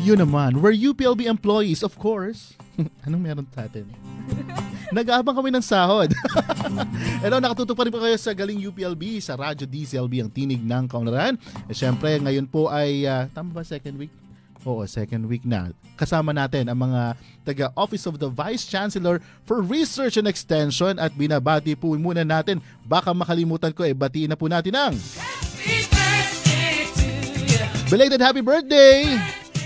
yun naman, we're UPLB employees, of course. Anong meron sa atin? Nag-aabang kami ng sahod. Hello, nakatutok pa rin po kayo sa Galing UPLB, sa Radyo DZLB, ang tinig ng Kaunlaran. Siyempre, ngayon po ay, tama ba second week? Oo, second week na. Kasama natin ang mga taga-Office of the Vice Chancellor for Research and Extension at binabati po muna natin. Baka makalimutan ko, batiin na po natin ang belated happy birthday,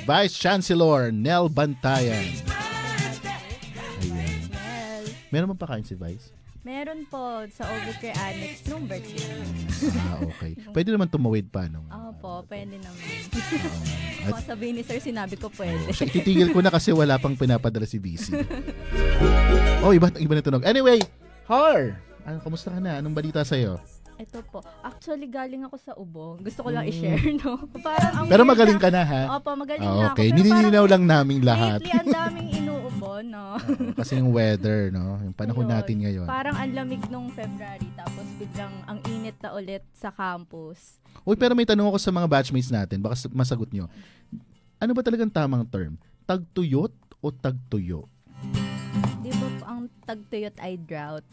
Vice Chancellor Nel Bantayan. Ayan. Meron pa kain si Vice? Meron po sa Overcare Annex nung birthday. Okay. Pwede naman tumawid pa, no? Opo, pwede naman. Kung sabihin ni Sir, sinabi ko pwede. Titigil ko na kasi wala pang pinapadala si BC. Iba na tunog. Anyway, Har! Kamusta ka na? Anong balita sa'yo? Ito po. Actually, galing ako sa Ubo. Gusto ko lang i-share, no? Parang pero magaling ka na, ha? Opo, magaling na ako. Okay, nililinaw lang naming lahat. Lately, ang daming inuubo, no? Kasi yung weather, no? Yung panahon natin ngayon. Parang ang lamig nung February, tapos biglang ang init na ulit sa campus. Pero may tanong ako sa mga batchmates natin. Baka masagot nyo. Ano ba talagang tamang term? Tagtuyot o tagtuyo? Di ba ang tagtuyot ay drought?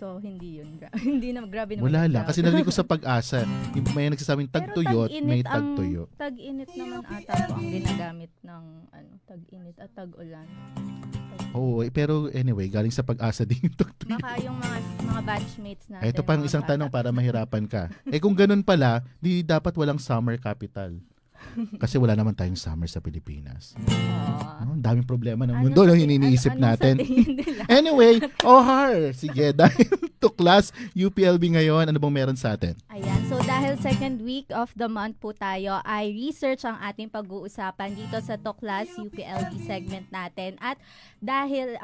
So, hindi yun. Hindi na, grabe naman. Wala lang. Kasi narinig ko sa Pag-asa, may nagsasabing tagtuyot, may tagtuyo. Tag-init naman ata po ang ginagamit ng tag-init at tag-ulan. Pero anyway, galing sa Pag-asa din yung tagtuyo. Baka yung mga batchmates natin. Ito pa isang tanong para mahirapan ka. Kung ganun pala, di dapat walang summer capital. Kasi wala naman tayong summer sa Pilipinas. Ang daming problema ng mundo yung iniisip natin. Anyway, Har, sige, dahil tuklas UPLB ngayon, ano bang meron sa atin? Ayan, so dahil second week of the month po tayo, ay research ang ating pag-uusapan dito sa Tuklas UPLB segment natin. At dahil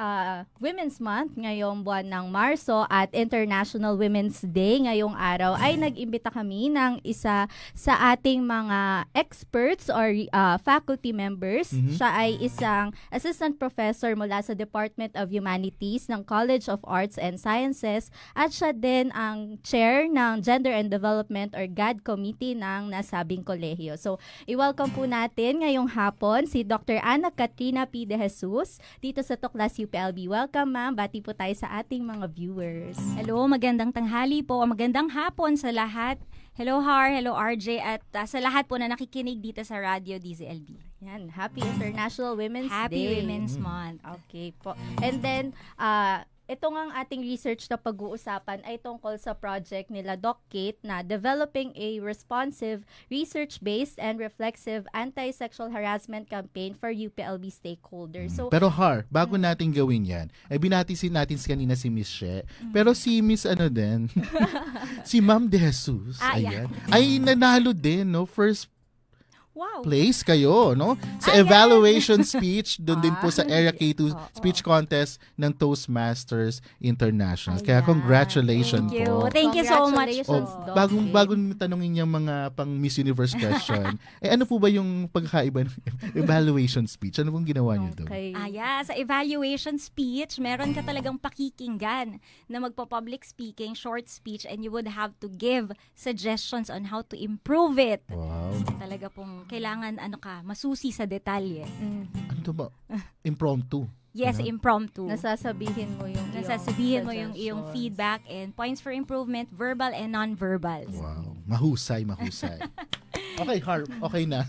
Women's Month ngayong buwan ng Marso at International Women's Day ngayong araw, ay nag-imbita kami ng isa sa ating mga experts or faculty members. Siya ay isang assistant professor mula sa Department of Humanities ng College of Arts and Sciences at siya din ang chair ng Gender and Development or GAD Committee ng nasabing kolehiyo. So, i-welcome po natin ngayong hapon si Dr. Ana Katrina P. De Jesus dito sa Tuklas UPLB. Welcome, ma'am. Bati po tayo sa ating mga viewers. Hello, magandang tanghali po. Magandang hapon sa lahat. Hello, Har. Hello, RJ. At sa lahat po na nakikinig dito sa Radio DZLB. Yan. Happy International Women's Day. Happy Women's Month. Okay po. And then, ito nga ating research na pag-uusapan ay tungkol sa project nila Doc Kate na Developing a Responsive, Research-Based and Reflexive Anti-Sexual Harassment Campaign for UPLB Stakeholders. So, pero Har, bago natin gawin yan, binatisin natin kanina si Miss She, pero si Miss din, si Ma'am De Jesus, ayan, ay nanalo din, no? First place kayo, no? Sa evaluation speech, doon din po sa Area K2 speech contest ng Toastmasters International. Kaya congratulations po. Thank you so much. Bagong tanongin yung mga pang Miss Universe question. Ano po ba yung pagkaiba ng evaluation speech? Ano pong ginawa niyo doon? Sa evaluation speech, meron ka talagang pakikinggan na magpa-public speaking, short speech, and you would have to give suggestions on how to improve it. Wow. Talaga pong kailangan masusi sa detalye. Ano to ba? Impromptu. Yes, impromptu. Nasasabihin mo yung iyong feedback and points for improvement, verbal and non-verbal. Wow. Mahusay. Okay, Har, okay na.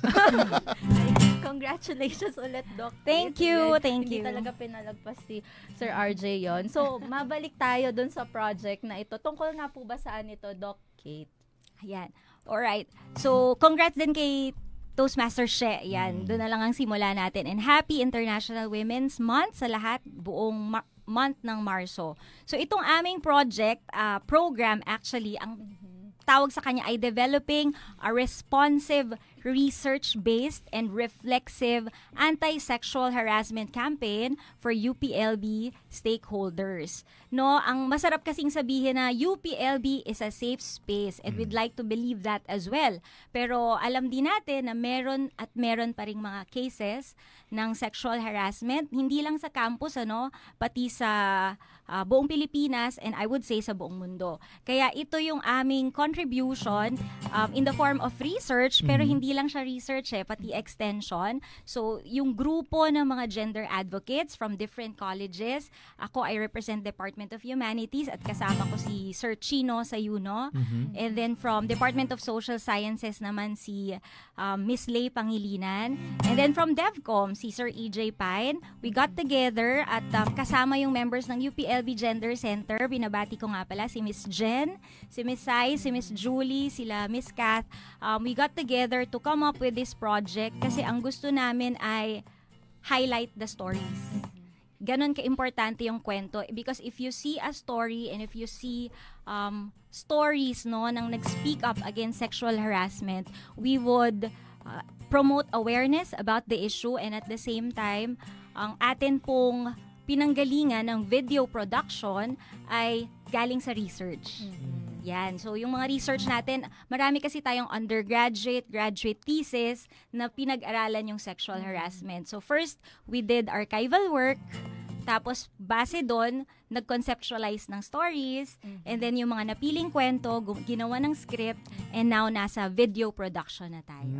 Congratulations ulit, Doc. Thank you. Hindi talaga pinalagpas si Sir RJ yon. So, mabalik tayo dun sa project na ito. Tungkol nga po ba saan ito, Doc Kate? Ayan. Alright. So, congrats din kay Toastmaster She. Yan, doon na lang ang simula natin. And happy International Women's Month sa lahat, buong month ng Marso. So, itong aming program actually, ang tawag sa kanya ay Developing a Responsive, Research-Based and Reflexive Anti-Sexual Harassment Campaign for UPLB Stakeholders. No, ang masarap kasing sabihin na UPLB is a safe space and we'd like to believe that as well. Pero alam din natin na meron pa ring mga cases ng sexual harassment, hindi lang sa campus, pati sa buong Pilipinas and I would say sa buong mundo. Kaya ito yung aming contribution in the form of research, pero hindi lang siya research pati extension. So, yung grupo ng mga gender advocates from different colleges, ako I represent Department of Humanities at kasama ko si Sir Chino sa UNO. And then from Department of Social Sciences naman si Miss Lay Pangilinan. And then from DevCom, si Sir EJ Pine. We got together at kasama yung members ng UPLB Gender Center. Binabati ko nga pala si Miss Jen, si Miss Sai, si Miss Julie, sila Miss Kath. We got together to come up with this project kasi ang gusto namin ay highlight the stories. Ganon ka-importante yung kwento because if you see a story and if you see stories nang nag-speak up against sexual harassment, we would promote awareness about the issue and at the same time, ang atin pong pinanggalingan ng video production ay galing sa research. Yan. So, yung mga research natin, marami kasi tayong undergraduate, graduate thesis na pinag-aralan yung sexual harassment. So, first, we did archival work. Tapos, base doon, nag-conceptualize ng stories. And then, yung mga napiling kwento, ginawa ng script. And now, nasa video production na tayo.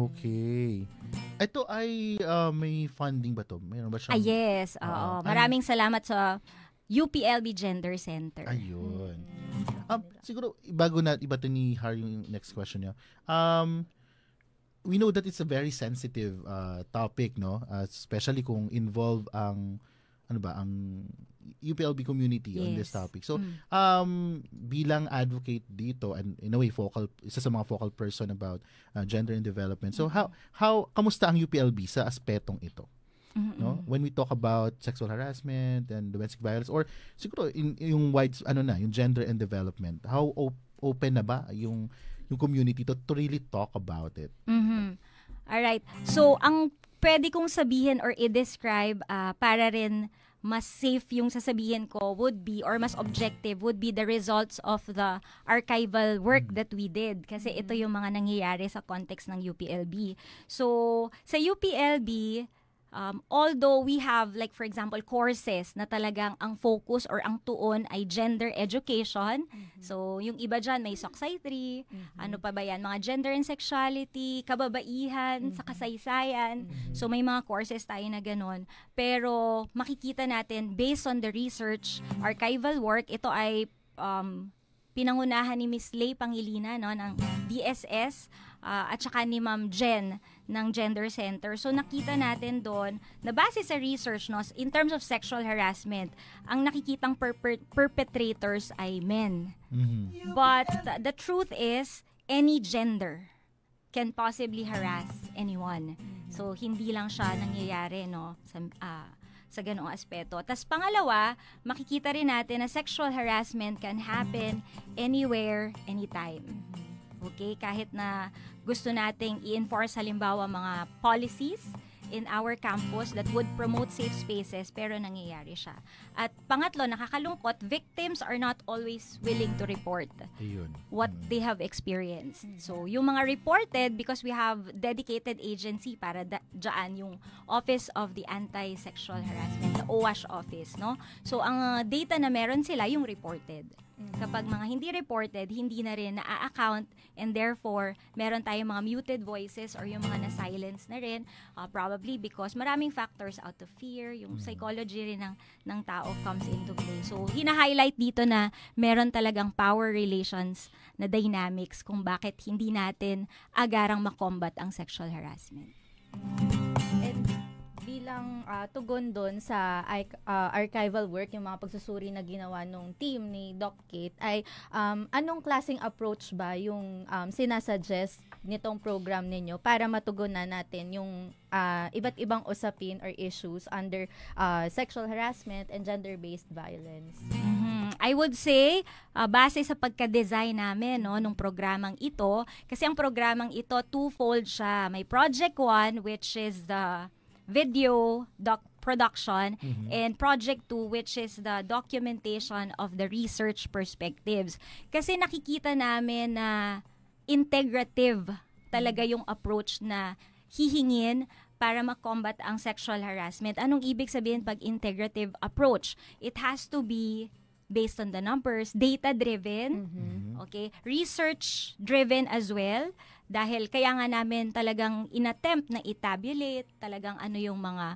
Okay. Ito ay may funding ba to? Mayroon ba siya? Yes. Oo. Maraming salamat sa UPLB Gender Center. Ayun. Siguro, iba to ni Har yung next question niya. We know that it's a very sensitive topic, no? Especially kung involve ang UPLB community on this topic. So, bilang advocate dito and in a way isa sa mga focal person about gender and development. So, kamusta ang UPLB sa aspetong ito? No? When we talk about sexual harassment and domestic violence or siguro yung yung gender and development, how open na ba yung community to really talk about it? Alright. So, ang pwede kong sabihin or i-describe para rin mas safe yung sasabihin ko would be or mas objective would be the results of the archival work that we did. Kasi ito yung mga nangyayari sa context ng UPLB. So, sa UPLB, although we have like for example courses na talagang ang focus or ang tuon ay gender education. So yung iba dyan may psychiatry, ano pa ba yan, mga gender and sexuality, kababaihan, sa kasaysayan. So may mga courses tayo na ganun. Pero makikita natin based on the research, archival work, ito ay pinangunahan ni Miss Lay Pangilinan ng DSS at saka ni Ma'am Jen ng Gender Center. So nakita natin doon na base sa research in terms of sexual harassment, ang nakikitang perpetrators ay men. But the truth is any gender can possibly harass anyone. So hindi lang siya nangyayari sa ganoong aspeto. Tapos pangalawa, makikita rin natin na sexual harassment can happen anywhere, anytime. Okay? Kahit na gusto nating i-enforce halimbawa mga policies in our campus that would promote safe spaces, pero nangyayari siya. At pangatlo, nakakalungkot, victims are not always willing to report what they have experienced. So, yung mga reported, because we have dedicated agency para dyan, yung Office of the Anti-Sexual Harassment, the OWASH office, no? So, ang data na meron sila, yung reported. Kapag mga hindi reported, hindi na rin na-account and therefore, meron tayong mga muted voices or yung mga na-silence na rin, probably because maraming factors out of fear, yung psychology rin ng tao comes into play. So, hina-highlight dito na meron talagang power relations na dynamics kung bakit hindi natin agarang makombat ang sexual harassment. And bilang tugon doon sa archival work, yung mga pagsusuri na ginawa nung team ni Doc Kate, ay anong klaseng approach ba yung sinasuggest nitong program ninyo para matugunan natin yung iba't ibang usapin or issues under sexual harassment and gender-based violence? I would say, base sa pagka-design namin nung programang ito, kasi ang programang ito, twofold siya. May Project 1, which is the video production, and Project 2, which is the documentation of the research perspectives. Kasi nakikita namin na integrative talaga yung approach na hihingin para makombat ang sexual harassment. Anong ibig sabihin pag integrative approach? It has to be based on the numbers, data-driven, okay, research-driven as well. Dahil kaya nga namin talagang inattempt na i-tabulate talagang ano yung mga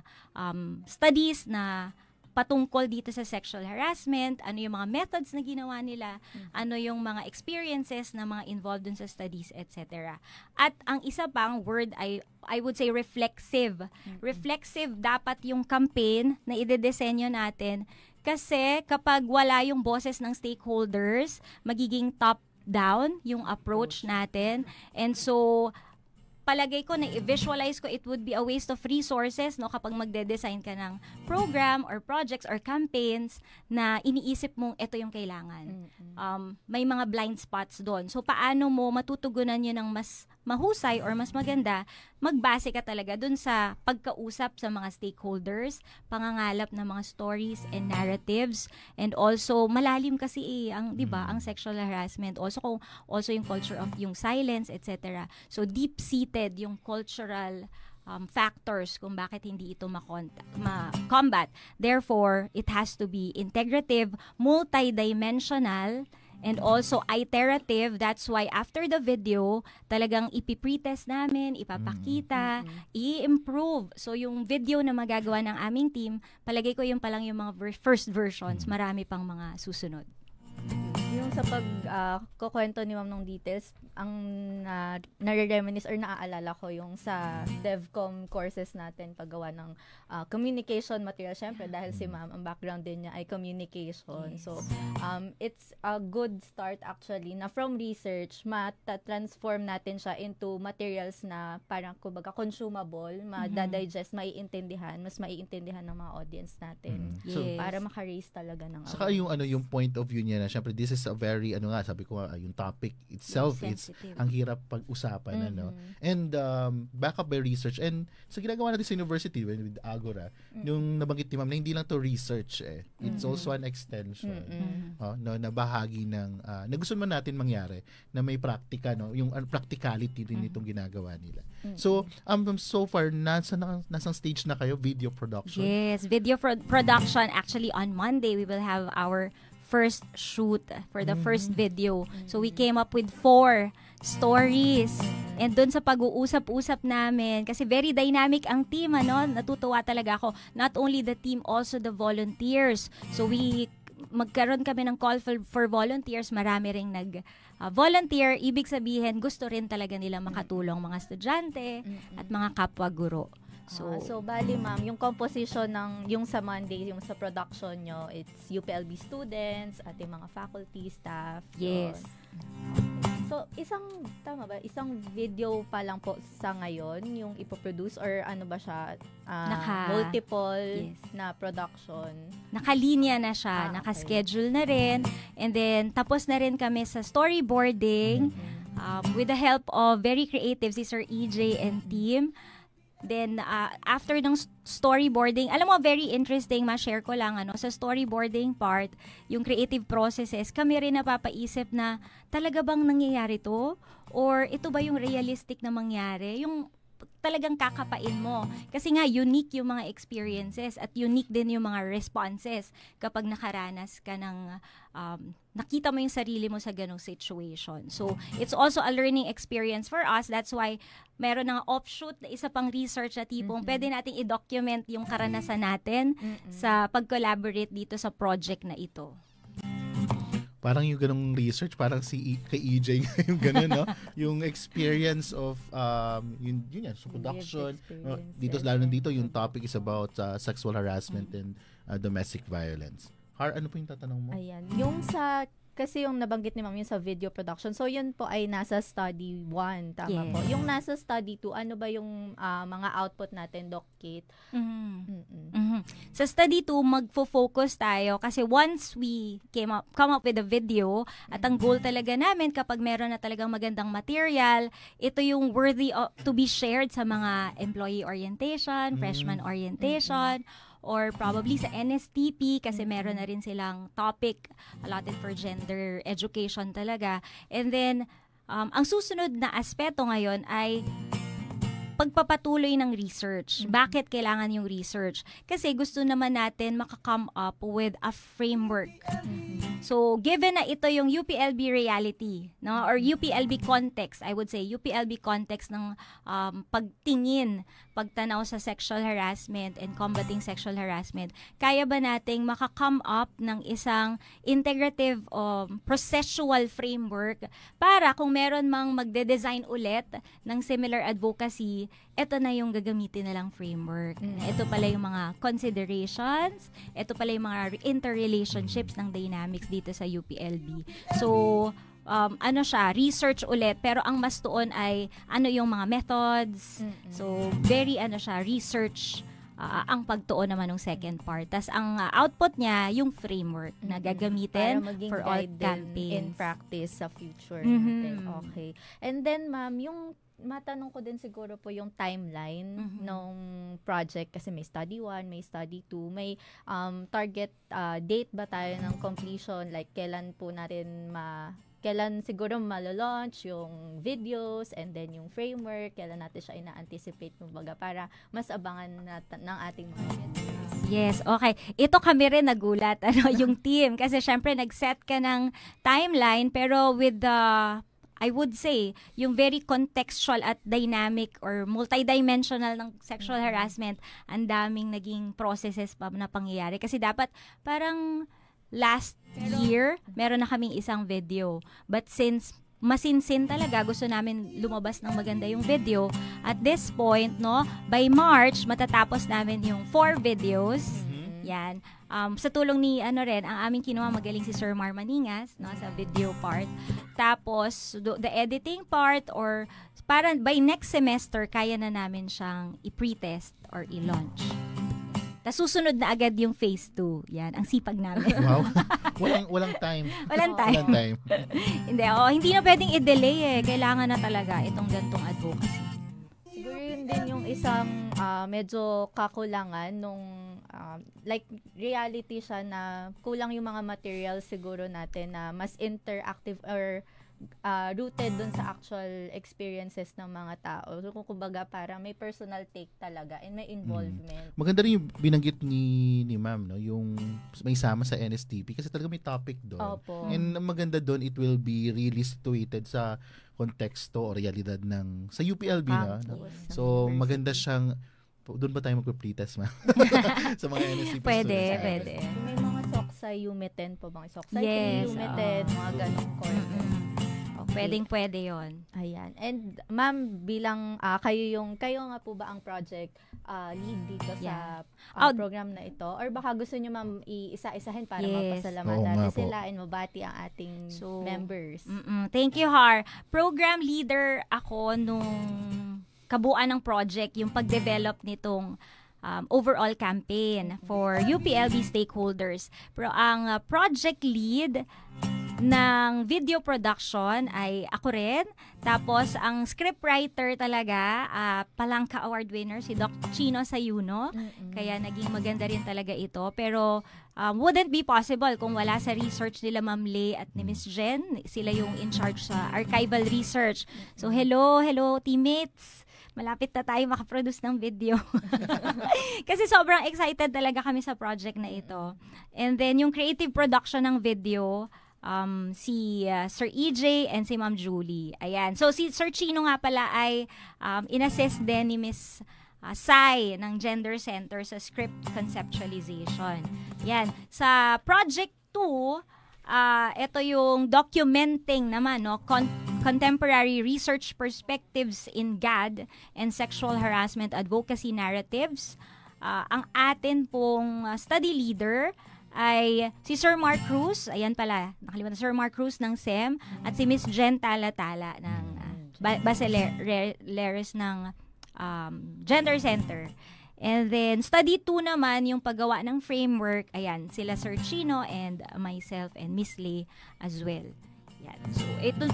studies na patungkol dito sa sexual harassment, ano yung mga methods na ginawa nila, ano yung mga experiences na mga involved dun sa studies, etc. At ang isa pang word ay, I would say, reflexive. Reflexive dapat yung campaign na idedesenyo natin kasi kapag wala yung boses ng stakeholders, magiging top-down yung approach natin. And so, palagay ko na i-visualize ko, it would be a waste of resources no kapag magde-design ka ng program or projects or campaigns na iniisip mong ito yung kailangan. May mga blind spots doon. So paano mo matutugunan yun ng mas mahusay or mas maganda, magbase ka talaga dun sa pagkausap sa mga stakeholders, pangangalap ng mga stories and narratives, and also malalim kasi ang 'di ba ang sexual harassment, also yung culture of yung silence, etc. So deep-seated yung cultural factors kung bakit hindi ito ma-combat. Therefore, it has to be integrative, multidimensional, and also iterative. That's why after the video, talagang ipipretest namin, ipapakita, i-improve. So yung video na magagawa ng aming team, palagay ko yung palang yung mga first versions, marami pang mga susunod. Yung sa kukwento ni Ma'am ng details, ang nare-reminisce or naaalala ko yung sa DevCom courses natin paggawa ng communication material. Syempre, dahil si Ma'am, ang background din niya ay communication. Yes. So, it's a good start actually na from research, mata-transform natin siya into materials na parang kumbaga consumable, madadigest, maiintindihan, mas maiintindihan ng mga audience natin. Yes. So, para maka-raise talaga ng saka yung point of view niya na syempre this is a very sabi ko yung topic itself, it's ang hirap pag-usapan and back up by research, and sa ginagawa natin sa university with Agora, yung nabanggit ni Ma'am na hindi lang to research it's also an extension na bahagi ng na gusto man natin mangyari na may praktika yung practicality din itong ginagawa nila. So so far nasang stage na kayo, video production? Yes, video production. Actually on Monday we will have our first shoot for the first video. So we came up with 4 stories. And doon sa pag-uusap-usap namin, kasi very dynamic ang team, natutuwa talaga ako. Not only the team, also the volunteers. So magkaroon kami ng call for volunteers. Marami ring volunteer. Ibig sabihin, gusto rin talaga nila makatulong mga estudyante at mga kapwa-guro. So bali ma'am, yung composition ng yung sa Monday, yung sa production nyo, it's UPLB students, ating mga faculty, staff. Yes. So isang video pa lang po sa ngayon yung ipoproduce, or ano ba siya, multiple na production? Nakalinya na siya, naka-schedule na rin, and then tapos na rin kami sa storyboarding with the help of very creative si Sir EJ and team. Then, after ng storyboarding, alam mo, very interesting, ma-share ko lang, sa storyboarding part, yung creative processes, kami rin napapaisip na, talaga bang nangyayari to? Or ito ba yung realistic na mangyari? Yung talagang kakapain mo. Kasi nga, unique yung mga experiences at unique din yung mga responses kapag nakaranas ka ng, nakita mo yung sarili mo sa ganong situation. So, it's also a learning experience for us. That's why, meron ng offshoot na isa pang research na tipong pwede nating i-document yung karanasan natin sa pag-collaborate dito sa project na ito. Parang yung ganong research, parang kay EJ yung gano'n, no? Yung experience of yun yan, so production. Dito, lalo dito, yung topic is about sexual harassment and domestic violence. Ano po yung tatanong mo? Ayan. Yung kasi yung nabanggit ni Ma'am yung sa video production. So, yun po ay nasa study 1. Tama po. Yung nasa study 2, ano ba yung mga output natin, Doc Kate? Sa study 2, magfo-focus tayo kasi once we come up with a video, at ang goal talaga namin kapag meron na talagang magandang material, ito yung worthy to be shared sa mga employee orientation, freshman orientation, or probably sa NSTP kasi meron na rin silang topic allotted for gender education talaga. And then, ang susunod na aspeto ngayon ay pagpapatuloy ng research. Bakit kailangan yung research? Kasi gusto naman natin maka-come up with a framework. So, given na ito yung UPLB reality, no, or UPLB context, I would say, UPLB context ng pagtingin, pagtanaw sa sexual harassment and combating sexual harassment, kaya ba nating makakome up ng isang integrative processual framework para kung meron mang magde-design ulit ng similar advocacy, ito na yung gagamitin nilang framework. Ito pala yung mga considerations, ito pala yung mga interrelationships ng dynamics dito sa UPLB. So, ano siya, research ulit, pero ang mas tuon ay ano yung mga methods. So, very ano siya, research ang pagtuon naman ng second part. Tas ang output niya, yung framework na gagamitin for all campaigns. In practice sa future natin. Okay. And then, ma'am, yung matanong ko din siguro po yung timeline ng project kasi may study 1, may study 2, may target date ba tayo ng completion, like kailan po natin kailan siguro malo-launch yung videos and then yung framework, kailan natin siya ina-anticipate kumbaga para mas abangan ng ating mga audience. Yes, okay. Ito kami rin nagulat, yung team, kasi syempre nag-set ka ng timeline pero with the I would say, yung very contextual at dynamic or multidimensional ng sexual harassment, ang daming naging processes pa na pangyayari. Kasi dapat parang last year, meron na kaming isang video. But since masinsin talaga, gusto namin lumabas ng maganda yung video. At this point, no, by March, matatapos namin yung 4 videos. Yan. Sa tulong ni ang aming kinuha magaling si Sir Mar Maningas, no, sa video part. Tapos the editing part, or parang by next semester kaya na namin siyang i-pre-test or i-launch. Tapos susunod na agad yung phase 2. Yan, ang sipag namin. Wow. Walang time. Walang time. Hindi na pwedeng i-delay Kailangan na talaga itong gantong advocacy. Siguro yun din yung isang medyo kakulangan nung like reality siya na kulang yung mga materials siguro natin na mas interactive or rooted dun sa actual experiences ng mga tao. So, kumbaga parang may personal take talaga and may involvement. Maganda rin yung binanggit ni ma'am, no, yung may sama sa NSTP kasi talaga may topic doon. Opo. And maganda doon, it will be really situated sa konteksto o realidad ng sa UPLB na. No? So maganda siyang doon ba tayo magpe-pretest, ma'am? Sa mga NSTP pwede. May mga Soksay UMeten po bang? Soksay UMeten, mga ganong courses. Pwedeng-pwede yon. Ayan. And ma'am, bilang kayo nga po ba ang project lead dito sa program na ito? Or baka gusto nyo ma'am iisa-isahin para mapasalamatan natin sila and mabati ang ating members? Thank you, Har. Program leader ako nung kabuuan ng project, yung pag-develop nitong overall campaign for UPLB stakeholders. Pero ang project lead ng video production ay ako rin. Tapos, ang scriptwriter talaga, Palangka Award winner, si Doc Chino Sayuno. Kaya naging maganda rin talaga ito. Pero, wouldn't be possible kung wala sa research nila Ma'am Lay at ni Miss Jen. Sila yung in charge sa archival research. So, hello teammates! Malapit na tayo makaproduce ng video. Kasi sobrang excited talaga kami sa project na ito. And then, yung creative production ng video, si Sir EJ and si Ma'am Julie. Ayan. So, si Sir Chino nga pala ay in-assist din ni Miss Sai ng Gender Center sa script conceptualization. Yan. Sa Project 2, ito yung documenting naman, no? Contemporary research perspectives in GAD and sexual harassment advocacy narratives. Ang atin pong study leader ay si Sir Mark Cruz, ayan pala, nakalimutan, Sir Mark Cruz ng SEM, at si Miss Jen Talatala ng Basileres ng Gender Center. And then, study 2 naman, yung paggawa ng framework, ayan, sila Sir Chino and myself and Miss Lay as well. Yan. So,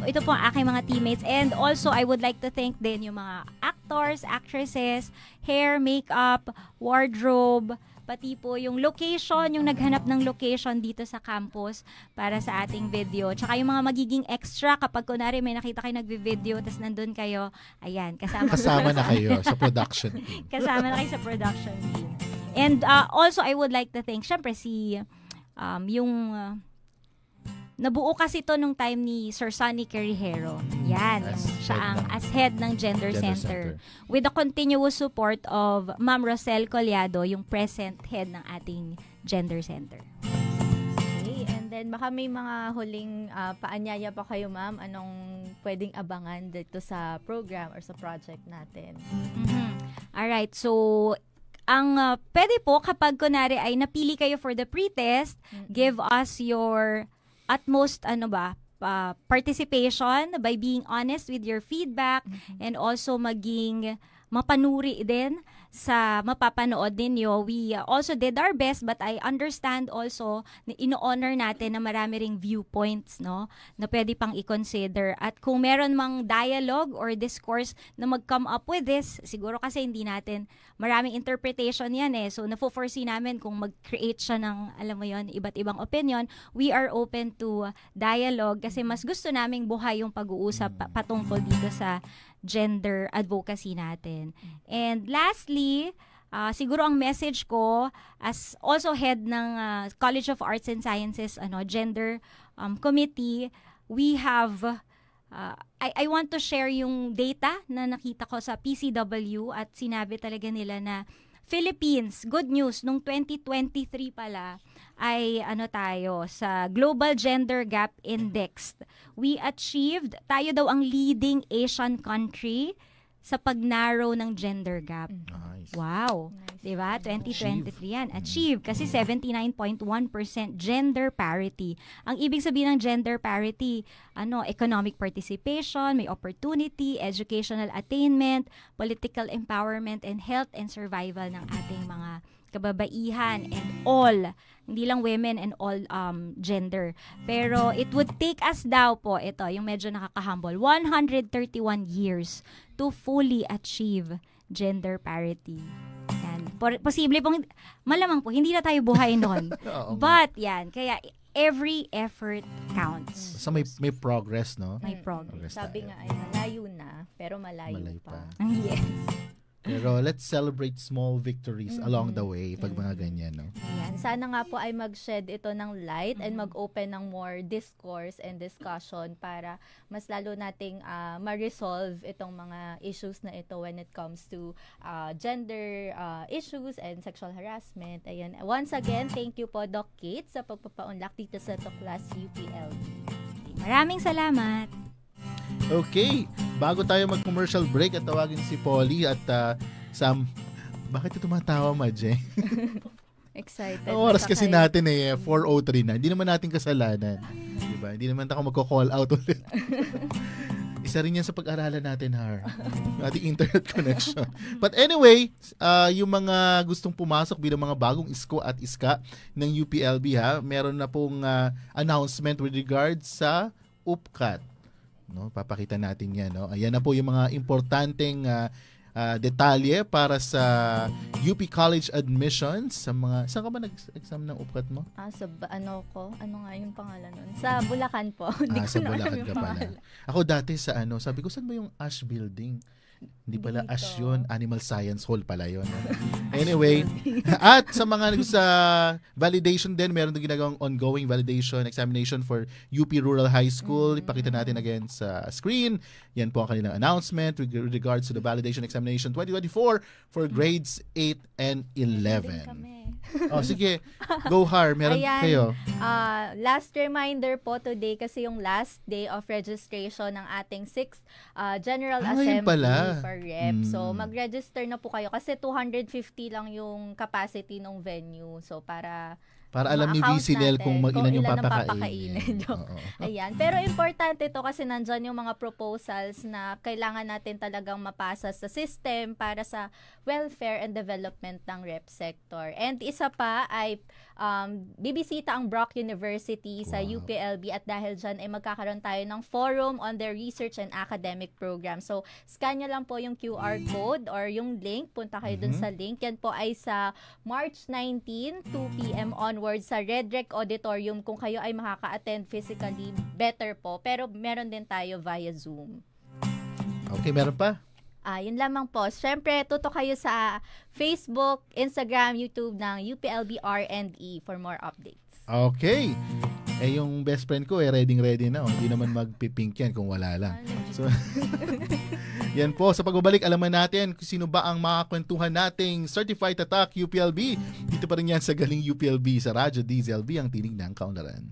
ito po ang aking mga teammates. And also, I would like to thank din yung mga actors, actresses, hair, makeup, wardrobe, pati po yung location, yung naghanap ng location dito sa campus para sa ating video. Tsaka yung mga magiging extra kapag kunwari may nakita kayo nagvi-video tapos nandun kayo, ayan, kasama na kayo sa production team. Kasama na kayo sa production team. And also, I would like to thank, syempre, si yung nabuo kasi to nung time ni Sir Sonny Querijero. Yan, as head ng Gender Center. With the continuous support of Ma'am Rosel Collado, yung present head ng ating Gender Center. Okay, and then baka may mga huling paanyaya pa kayo, ma'am, anong pwedeng abangan dito sa program or sa project natin? Alright, so ang pwede po kapag kunwari ay napili kayo for the pre-test, give us your utmost participation by being honest with your feedback and also maging mapanuri din sa mapapanood ninyo. We also did our best, but I understand also na ino-honor natin na marami ring viewpoints, no, na pwede pang i-consider. At kung meron mang dialogue or discourse na mag-come up with this, siguro kasi hindi natin maraming interpretation yan So, nafo-foresee namin kung mag-create siya ng, alam mo yon, iba't ibang opinion. We are open to dialogue kasi mas gusto naming buhay yung pag-uusap patungkol dito sa gender advocacy natin. And lastly, siguro ang message ko as also head ng College of Arts and Sciences Gender Committee, we have I want to share yung data na nakita ko sa PCW at sinabi talaga nila na Philippines, good news, nung 2023 pala ay tayo sa Global Gender Gap Index. We achieved, tayo daw ang leading Asian country sa pag-narrow ng gender gap. Nice. Wow. Nice. Diba? 2023 yan. Achieve. Kasi 79.1% gender parity. Ang ibig sabihin ng gender parity, economic participation, may opportunity, educational attainment, political empowerment, and health and survival ng ating mga kababaihan and all, hindi lang women and all gender. Pero it would take us daw po, ito, yung medyo nakaka-humble, 131 years to fully achieve gender parity. Yan. Posible pong, malamang po, hindi na tayo buhay nun. But yan, kaya every effort counts. So may progress, no? May progress. Sabi nga ay malayo na, pero malayo pa. Yes. Pero let's celebrate small victories along the way pag mga ganyan, no? Ayan. Sana nga po ay mag-shed ito ng light and mag-open ng more discourse and discussion para mas lalo nating ma-resolve itong mga issues na ito when it comes to gender issues and sexual harassment. Ayan. Once again, thank you po, Doc Kate, sa pagpapaunlak dito sa Tuklas UPLB. Maraming salamat. Okay, bago tayo mag-commercial break at tawagin si Polly at Sam, bakit ito tumatawa, Madje? Excited. Ang oras kasi natin 4:03 na. Hindi naman natin kasalanan. Diba? Hindi naman ako magko-call out ulit. Isa rin yan sa pag-aralan natin, ating internet connection. But anyway, yung mga gustong pumasok bilang mga bagong isko at iska ng UPLB, meron na pong announcement with regards sa UPCAT. No, papakita natin 'yan, no. Ayan na po yung mga importanteng detalye para sa UP College admissions sa mga. Saan ka ba nag-exam ng UPCAT mo? Sa ano nga yung pangalan nun? Sa Bulacan po. Sa Bulacan ka pala. Ako dati sa sabi ko saan ba yung Ash Building? Hindi pala Dito. Ash yun, Animal Science Hall pala yun. Anyway, at sa mga sa validation din, meron din ginagawang ongoing validation examination for UP Rural High School. Ipakita natin again sa screen. Yan po ang kanilang announcement with regards to the validation examination 2024 for grades 8 and 11. Sige, go Har, meron kayo. Last reminder po today kasi yung last day of registration ng ating 6th General Assembly for Rep. So, mag-register na po kayo kasi 250 lang yung capacity ng venue. So, para alam ni VCNL kung ilan yung papakainin. Ayan. Pero importante to kasi nandyan yung mga proposals na kailangan natin talagang mapasa sa system para sa welfare and development ng rep sector. And isa pa ay bibisita ang Brock University sa UPLB at dahil dyan ay magkakaroon tayo ng forum on their research and academic program. So, scan nyo lang po yung QR code or yung link. Punta kayo dun sa link. Yan po ay sa March 19, 2 p.m. onwards sa Red Rec Auditorium. Kung kayo ay makaka-attend physically, better po. Pero meron din tayo via Zoom. Okay, meron pa? Yun lamang po. Siyempre, tutok kayo sa Facebook, Instagram, YouTube ng UPLB R&E for more updates. Okay. Yung best friend ko ready na. Hindi naman magpipink yan kung wala lang. So, yan po. Sa pagbabalik, alaman natin kung sino ba ang makakwentuhan nating Certified Tatak UPLB. Dito pa rin yan sa Galing UPLB sa Radyo DZLB, ang tinig ng kaunlaran.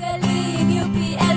Galing UPLB.